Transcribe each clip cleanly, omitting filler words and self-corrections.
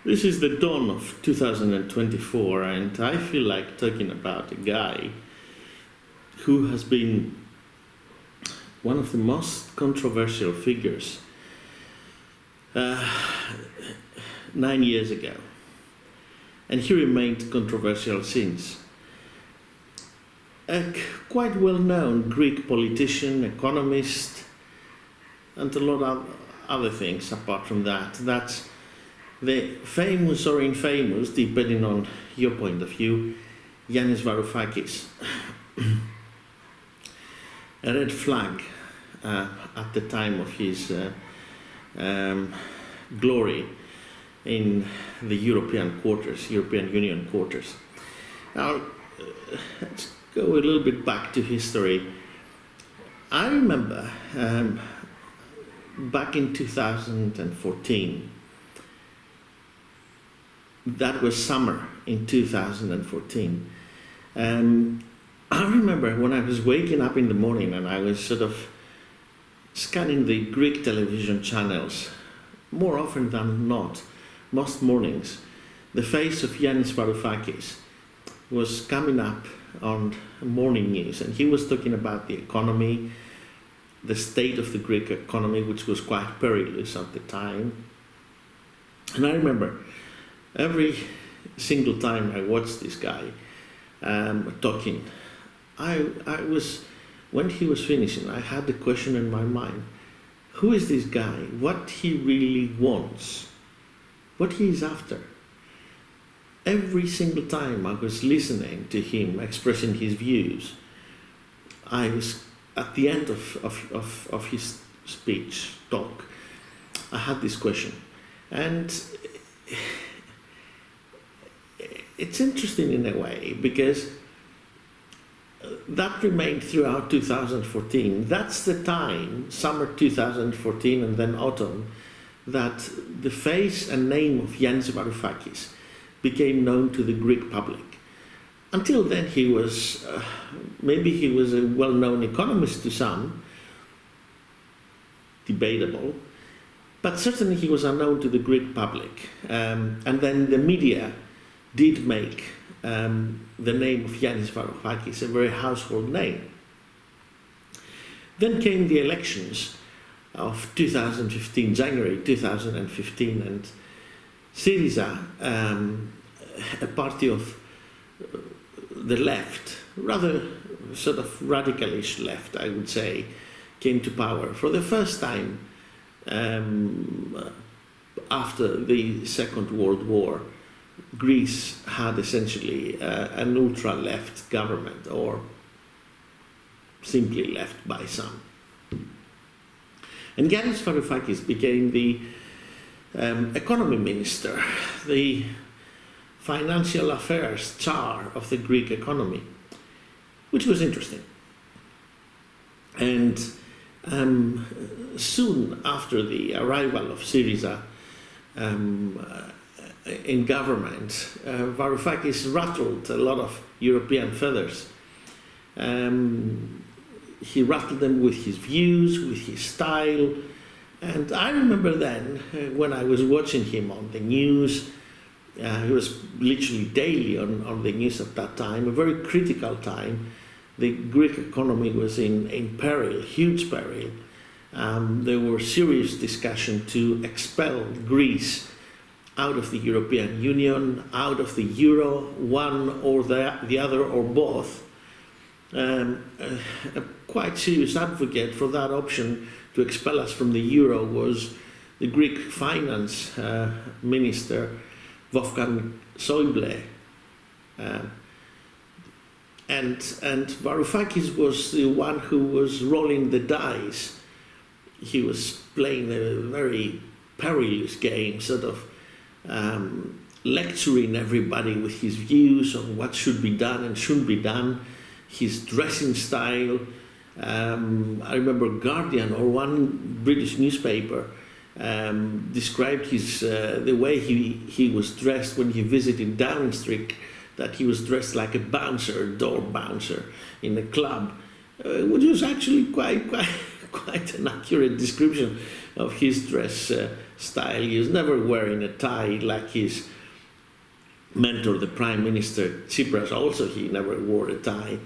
This is the dawn of 2024, and I feel like talking about a guy who has been one of the most controversial figures 9 years ago, and he remained controversial since. A quite well-known Greek politician, economist, and a lot of other things apart from that. That's the famous or infamous, depending on your point of view, Yanis Varoufakis. A red flag at the time of his glory in the European Union quarters. Now, let's go a little bit back to history. I remember back in 2014, that was summer in 2014. I remember when I was waking up in the morning and I was sort of scanning the Greek television channels, more often than not, most mornings, the face of Yanis Varoufakis was coming up on morning news, and he was talking about the economy, the state of the Greek economy, which was quite perilous at the time. And I remember every single time I watched this guy talking, I was, when he was finishing, I had the question in my mind: who is this guy? What he really wants? What he is after? Every single time I was listening to him expressing his views, I was at the end of his speech, talk, I had this question. And it's interesting in a way, because that remained throughout 2014. That's the time, summer 2014 and then autumn, that the face and name of Yanis Varoufakis became known to the Greek public. Until then, he was, maybe he was a well-known economist to some, debatable, but certainly he was unknown to the Greek public. And then the media did make the name of Yanis Varoufakis a very household name. Then came the elections of 2015, January 2015, and Syriza, a party of the left, rather sort of radicalish left, I would say, came to power for the first time after the Second World War. Greece had essentially an ultra-left government, or simply left by some. And Yanis Varoufakis became the economy minister, the financial affairs czar of the Greek economy, which was interesting. And soon after the arrival of Syriza in government, Varoufakis rattled a lot of European feathers. He rattled them with his views, with his style. And I remember then, when I was watching him on the news, he was literally daily on the news at that time, a very critical time. The Greek economy was in peril, huge peril. There were serious discussion to expel Greece out of the European Union, out of the euro, one or the other or both. A quite serious advocate for that option to expel us from the euro was the Greek finance minister, Wolfgang Schäuble. And Varoufakis was the one who was rolling the dice. He was playing a very perilous game, sort of lecturing everybody with his views on what should be done and shouldn't be done, his dressing style. I remember Guardian or one British newspaper described the way he was dressed when he visited Downing Street, that he was dressed like a bouncer, door bouncer in a club, which was actually quite an accurate description of his dress style. He was never wearing a tie like his mentor, the Prime Minister Tsipras. Also, he never wore a tie.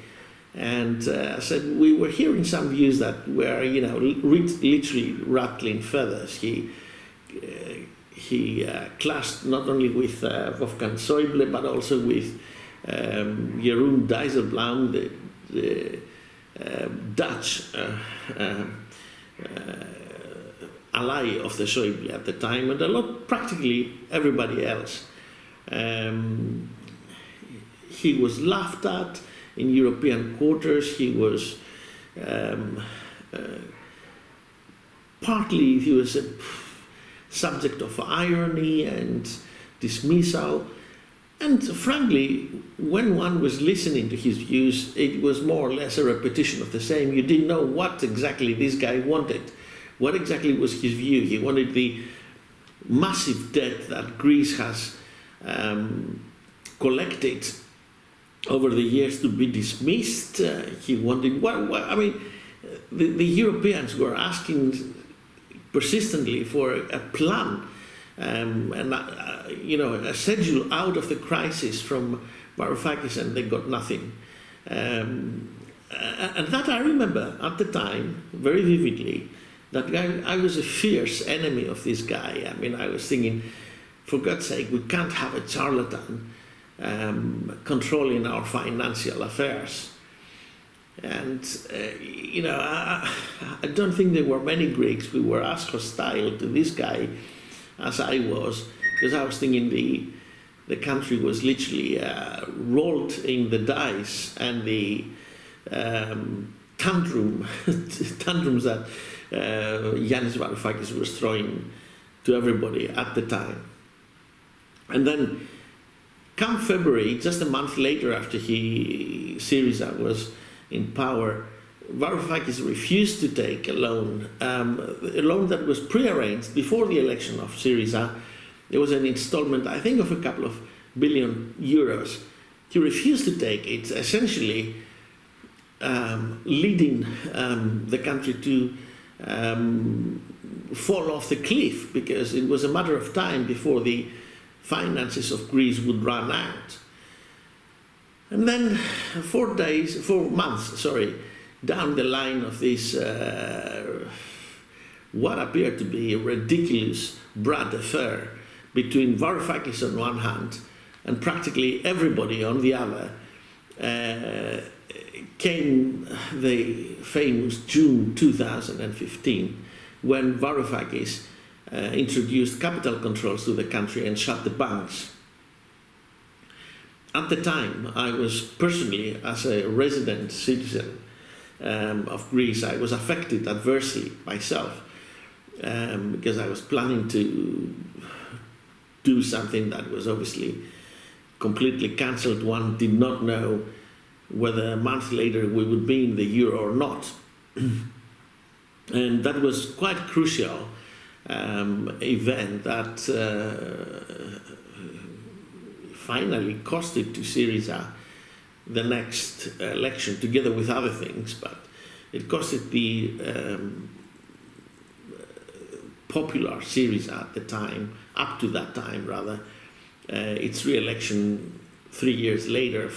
And I said, we were hearing some views that were, literally rattling feathers. He clashed not only with Wolfgang Schäuble, but also with Jeroen Dijsselbloem, the Dutch ally of the Schäuble at the time, and practically everybody else. He was laughed at in European quarters. He was partly a subject of irony and dismissal. And frankly, when one was listening to his views, it was more or less a repetition of the same. You didn't know what exactly this guy wanted. What exactly was his view? He wanted the massive debt that Greece has collected over the years to be dismissed. He wanted, the Europeans were asking persistently for a plan, a schedule out of the crisis from Varoufakis, and they got nothing. And that I remember at the time very vividly, that I was a fierce enemy of this guy. I mean, I was thinking, for God's sake, we can't have a charlatan controlling our financial affairs. And, I don't think there were many Greeks who were as hostile to this guy as I was, because I was thinking the country was literally rolled in the dice, and the tantrums that Yanis Varoufakis was throwing to everybody at the time. And then, come February, just a month later after Syriza was in power, Varoufakis refused to take a loan that was pre-arranged before the election of Syriza. There was an installment, I think, of a couple of billion euros. He refused to take it, essentially leading the country to fall off the cliff, because it was a matter of time before the finances of Greece would run out. And then 4 months, down the line of this, what appeared to be a ridiculous brat affair between Varoufakis on one hand and practically everybody on the other, came the famous June 2015, when Varoufakis introduced capital controls to the country and shut the banks. At the time, I was personally, as a resident citizen of Greece, I was affected adversely myself, because I was planning to do something that was obviously completely cancelled. One did not know whether a month later we would be in the euro or not. And that was quite crucial event that finally costed to Syriza the next election, together with other things, but it costed the popular Syriza at the time, up to that time rather, its re-election 4 years later,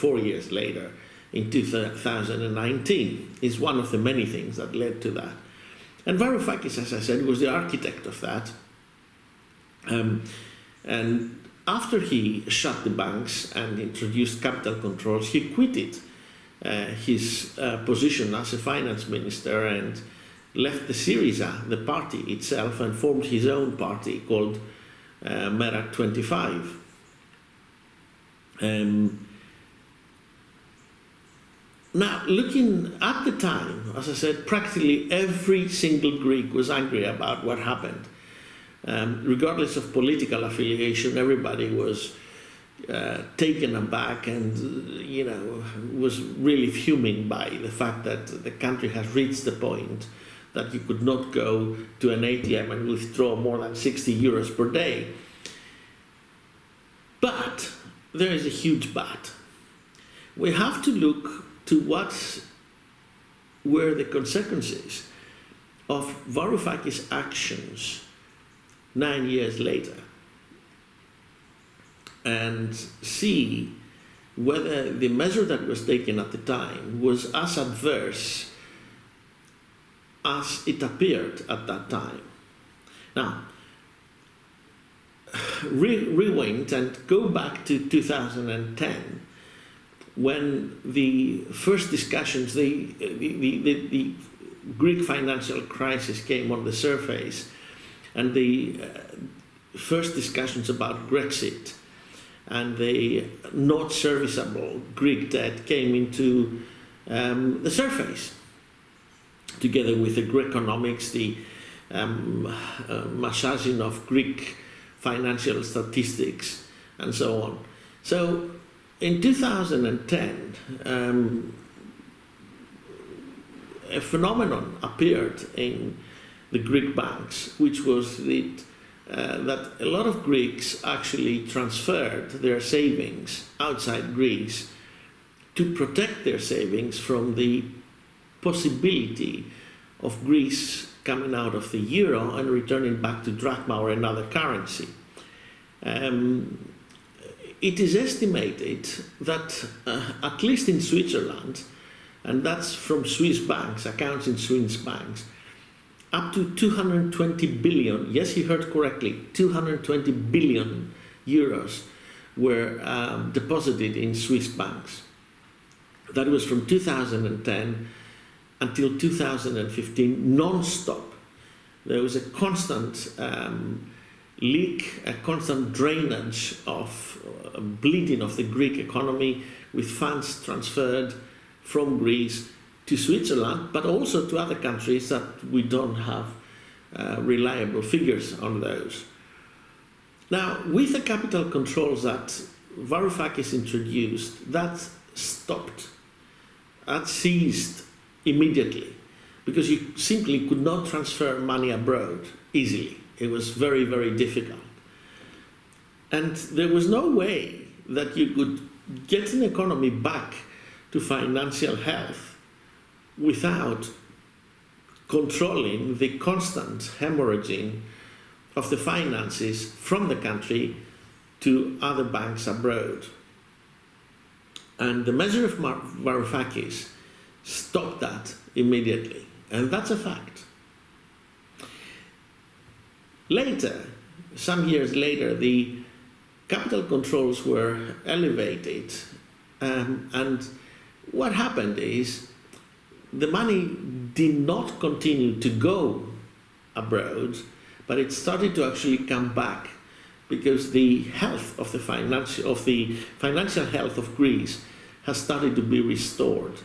in 2019, is one of the many things that led to that. And Varoufakis, as I said, was the architect of that. And after he shut the banks and introduced capital controls, he quitted his position as a finance minister and left the Syriza, the party itself, and formed his own party called Merak 25. Now, looking at the time, as I said, practically every single Greek was angry about what happened. Regardless of political affiliation, everybody was taken aback and, was really fuming by the fact that the country has reached the point that you could not go to an ATM and withdraw more than 60 euros per day. But there is a huge but. We have to look to what were the consequences of Varoufakis' actions 9 years later and see whether the measure that was taken at the time was as adverse as it appeared at that time. Now, rewind and go back to 2010, when the first discussions, the Greek financial crisis came on the surface, and the first discussions about Brexit and the not serviceable Greek debt came into the surface, together with the Greekonomics, the massaging of Greek financial statistics, and so on. So in 2010, a phenomenon appeared in the Greek banks, which was that a lot of Greeks actually transferred their savings outside Greece to protect their savings from the possibility of Greece coming out of the euro and returning back to drachma or another currency. It is estimated that at least in Switzerland, and that's from Swiss banks, accounts in Swiss banks, up to 220 billion, yes, you heard correctly, 220 billion euros were deposited in Swiss banks. That was from 2010 until 2015, non-stop. There was a constant leak, a constant drainage of bleeding of the Greek economy, with funds transferred from Greece to Switzerland, but also to other countries that we don't have reliable figures on those. Now, with the capital controls that Varoufakis introduced, that stopped, that ceased immediately, because you simply could not transfer money abroad easily. It was very, very difficult. And there was no way that you could get an economy back to financial health without controlling the constant hemorrhaging of the finances from the country to other banks abroad. And the measure of Varoufakis stopped that immediately, and that's a fact. Later, some years later, the capital controls were elevated, and what happened is the money did not continue to go abroad, but it started to actually come back, because the health of the financial health of Greece has started to be restored.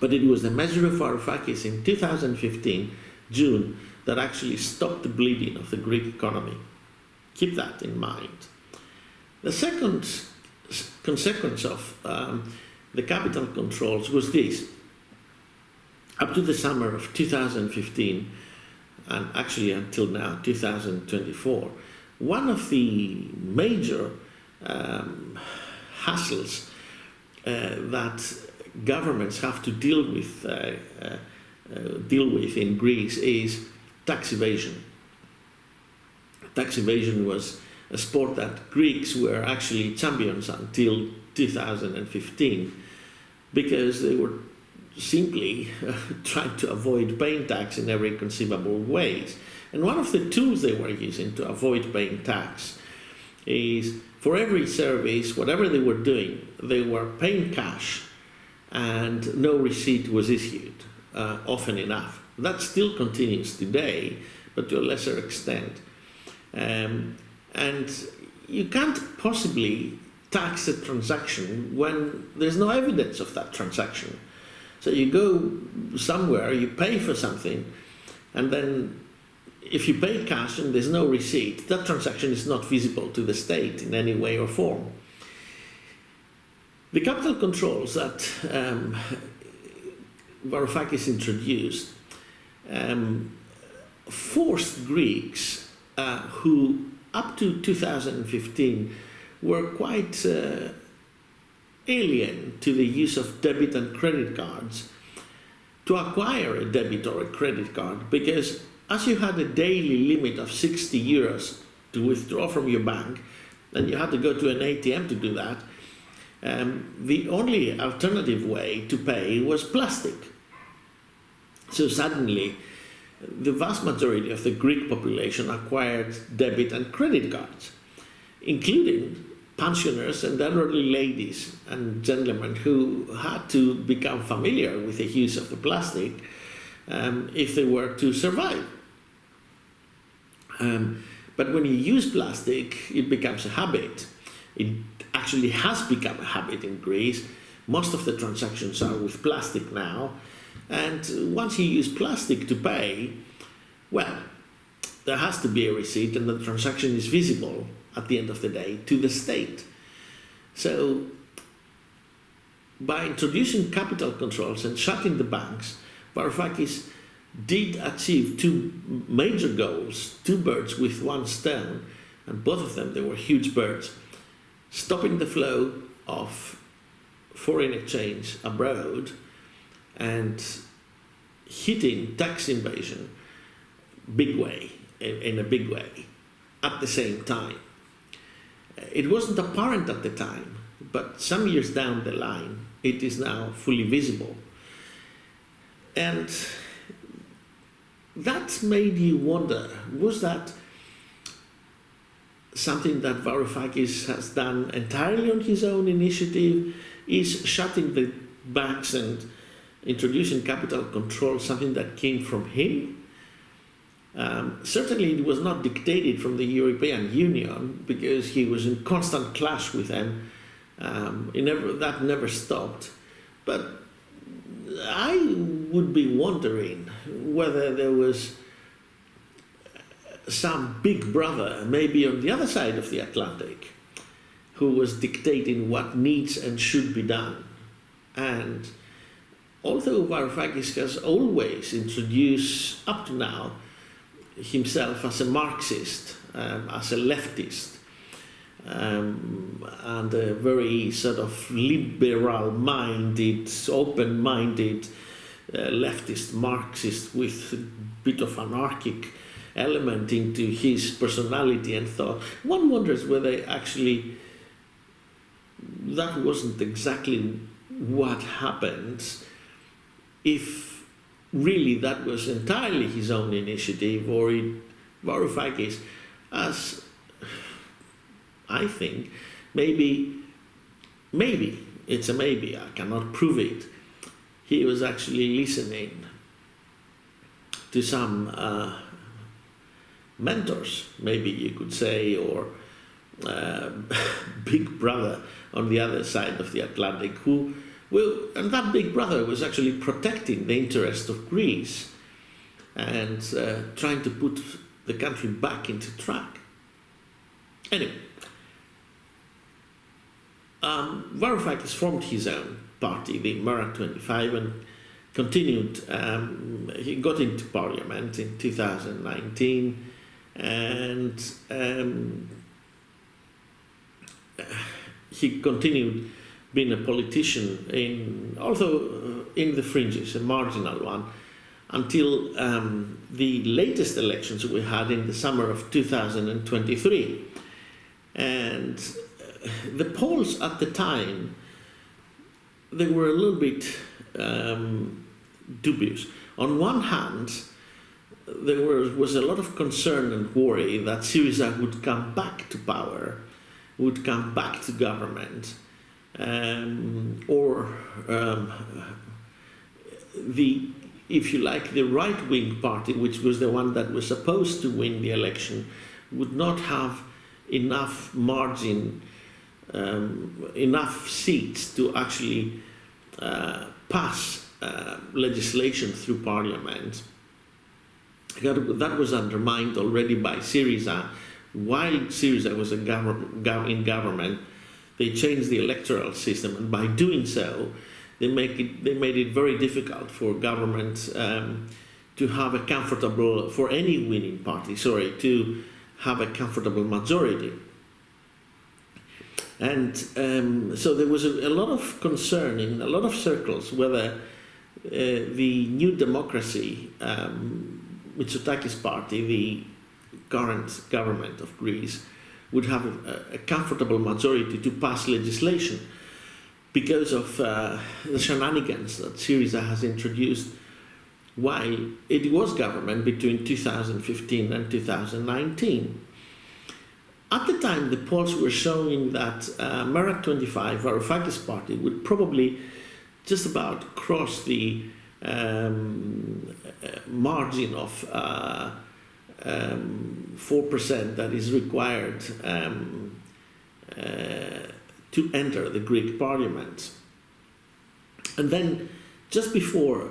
But it was the measure of Varoufakis in 2015, June, that actually stopped the bleeding of the Greek economy. Keep that in mind. The second consequence of the capital controls was this. Up to the summer of 2015, and actually until now, 2024, one of the major hassles that governments have to deal with in Greece is tax evasion. Tax evasion was a sport that Greeks were actually champions until 2015, because they were simply trying to avoid paying tax in every conceivable ways. And one of the tools they were using to avoid paying tax is, for every service, whatever they were doing, they were paying cash and no receipt was issued often enough. That still continues today, but to a lesser extent. And you can't possibly tax a transaction when there's no evidence of that transaction. So you go somewhere, you pay for something, and then if you pay cash and there's no receipt, that transaction is not visible to the state in any way or form. The capital controls that Varoufakis introduced forced Greeks who, up to 2015, were quite alien to the use of debit and credit cards, to acquire a debit or a credit card, because as you had a daily limit of 60 euros to withdraw from your bank, and you had to go to an ATM to do that, the only alternative way to pay was plastic. So suddenly, the vast majority of the Greek population acquired debit and credit cards, including pensioners and elderly ladies and gentlemen who had to become familiar with the use of the plastic if they were to survive. But when you use plastic, it becomes a habit. It actually has become a habit in Greece. Most of the transactions are with plastic now. And once you use plastic to pay, well, there has to be a receipt and the transaction is visible at the end of the day to the state. So by introducing capital controls and shutting the banks, Varoufakis did achieve two major goals, two birds with one stone, and both of them, they were huge birds: stopping the flow of foreign exchange abroad and hitting tax invasion in a big way at the same time. It wasn't apparent at the time, but some years down the line, it is now fully visible. And that made you wonder, was that something that Varoufakis has done entirely on his own initiative? Is shutting the banks and introducing capital control something that came from him? Certainly it was not dictated from the European Union, because he was in constant clash with them. That never stopped. But I would be wondering whether there was some big brother, maybe on the other side of the Atlantic, who was dictating what needs and should be done. And although Varoufakis has always introduced, up to now, himself as a Marxist, as a leftist, and a very sort of liberal-minded, open-minded leftist Marxist with a bit of anarchic element into his personality and thought, one wonders whether actually that wasn't exactly what happened, if really that was entirely his own initiative, or Varoufakis, as I think, maybe, it's a maybe, I cannot prove it, he was actually listening to some mentors, maybe you could say, or big brother on the other side of the Atlantic, and that big brother was actually protecting the interest of Greece and trying to put the country back into track. Anyway, Varoufakis formed his own party, the Mera 25, and continued. He got into parliament in 2019, and he continued being a politician, although in the fringes, a marginal one, until the latest elections we had in the summer of 2023. And the polls at the time, they were a little bit dubious. On one hand, there was a lot of concern and worry that Syriza would come back to power, would come back to government, if you like, the right-wing party, which was the one that was supposed to win the election, would not have enough margin, enough seats to actually pass legislation through parliament. That was undermined already by Syriza. While Syriza was in government, they changed the electoral system, and by doing so, they made it very difficult for government to have a comfortable, for any winning party, to have a comfortable majority. And so there was a lot of concern in a lot of circles whether the New Democracy, Mitsotakis party, the current government of Greece, would have a comfortable majority to pass legislation because of the shenanigans that Syriza has introduced while it was government between 2015 and 2019. At the time, the polls were showing that Merat 25, Varoufakis party, would probably just about cross the margin of 4% that is required to enter the Greek parliament. And then, just before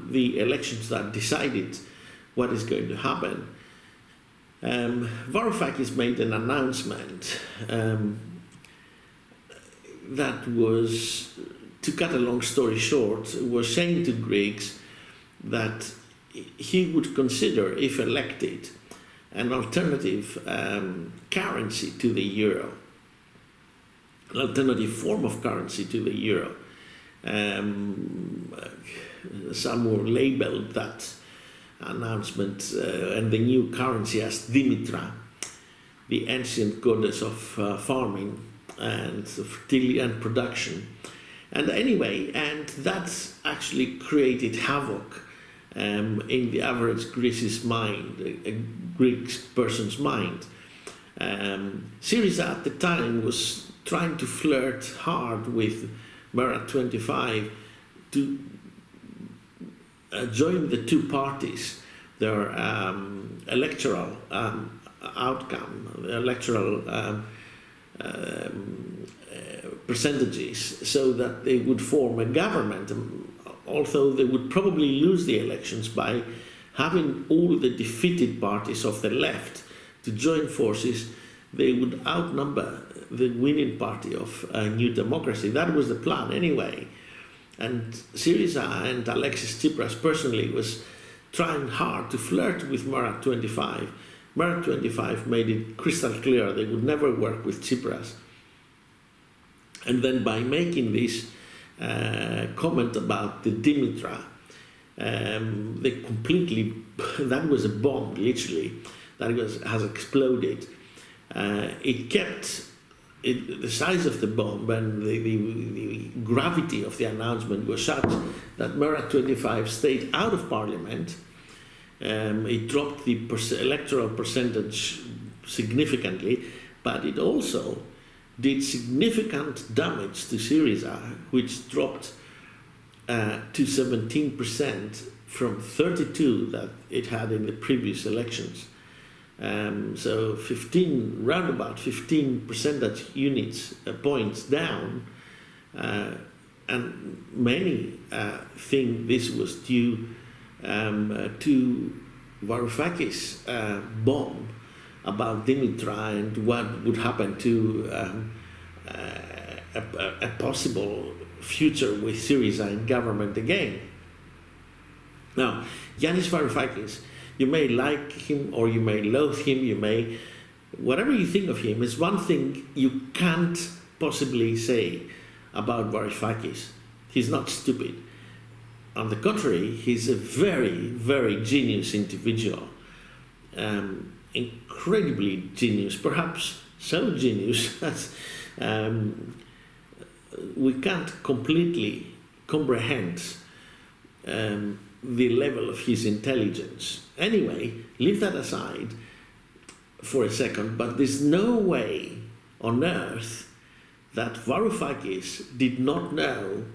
the elections that decided what is going to happen, Varoufakis made an announcement that was, to cut a long story short, was saying to Greeks that he would consider, if elected, an alternative currency to the euro, an alternative form of currency to the euro. Some were labeled that announcement and the new currency as Dimitra, the ancient goddess of farming and fertility and production. And anyway, and that actually created havoc in the average Greece's mind, a Greek person's mind. Syriza at the time was trying to flirt hard with Merat 25 to join the two parties, their electoral outcome, electoral percentages, so that they would form a government, although they would probably lose the elections by having all the defeated parties of the left to join forces. They would outnumber the winning party of New Democracy. That was the plan anyway. And Syriza and Alexis Tsipras personally was trying hard to flirt with Merat 25. Merat 25 made it crystal clear they would never work with Tsipras. And then by making this comment about the Dimitra, they completely, that was a bomb, literally, that has exploded. It kept the size of the bomb and the gravity of the announcement was such that Merat 25 stayed out of parliament. It dropped the electoral percentage significantly, but it also did significant damage to Syriza, which dropped to 17% from 32% that it had in the previous elections. So 15, round about 15 percentage units, points down, and many think this was due to Varoufakis' bomb about Dimitra and what would happen to a possible future with Syriza in government again. Now, Yanis Varoufakis, you may like him or you may loathe him, you may, whatever you think of him, is one thing you can't possibly say about Varoufakis. He's not stupid. On the contrary, he's a very, very genius individual. Incredibly genius, perhaps so genius that we can't completely comprehend the level of his intelligence. Anyway, leave that aside for a second, but there's no way on earth that Varoufakis did not know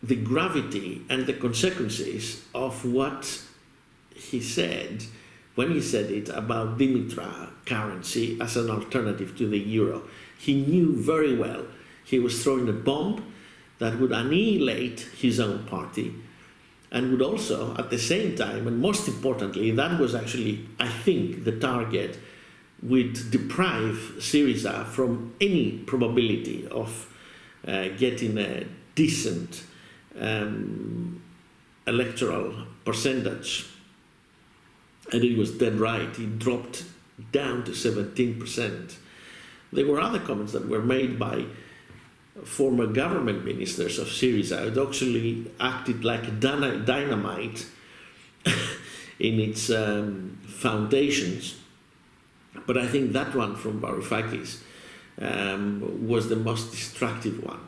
the gravity and the consequences of what he said when he said it about Dimitra currency as an alternative to the euro. He knew very well he was throwing a bomb that would annihilate his own party and would also, at the same time, and most importantly, that was actually, I think, the target, would deprive Syriza from any probability of getting a decent electoral percentage. And he was dead right. He dropped down to 17%. There were other comments that were made by former government ministers of Syriza. It actually acted like dynamite in its foundations. But I think that one from Varoufakis was the most destructive one.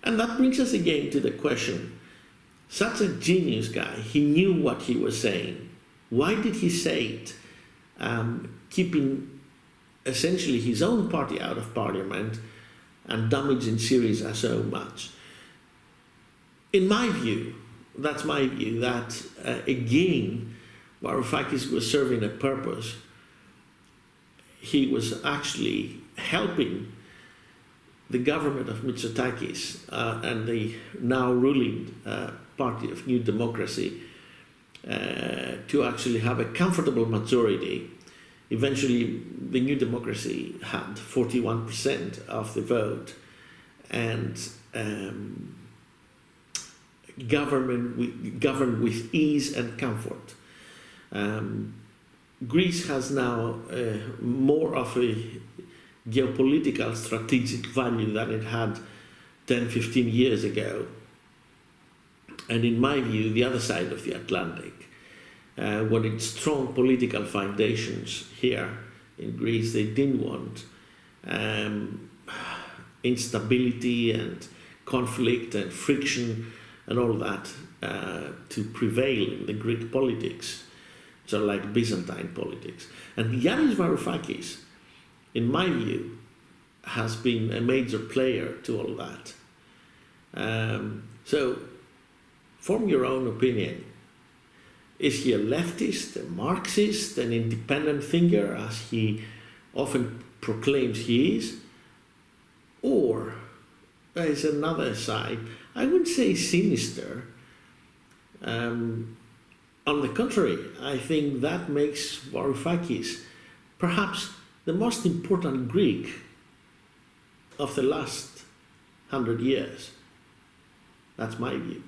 And that brings us again to the question, such a genius guy, he knew what he was saying. Why did he say it? Keeping essentially his own party out of parliament and damaging Syriza so much. In my view, that's my view, that again, Varoufakis was serving a purpose. He was actually helping the government of Mitsotakis and the now ruling party of New Democracy to actually have a comfortable majority. Eventually, the New Democracy had 41% of the vote, and governed with ease and comfort. Greece has now more of a geopolitical strategic value than it had 10, 15 years ago. And in my view, the other side of the Atlantic, when its strong political foundations here in Greece, they didn't want instability and conflict and friction and all that to prevail in the Greek politics, so like Byzantine politics. And Yanis Varoufakis, in my view, has been a major player to all that. So, form your own opinion. Is he a leftist, a Marxist, an independent thinker, as he often proclaims he is? Or there is another side, I wouldn't say sinister. On the contrary, I think that makes Varoufakis perhaps the most important Greek of the last 100 years. That's my view.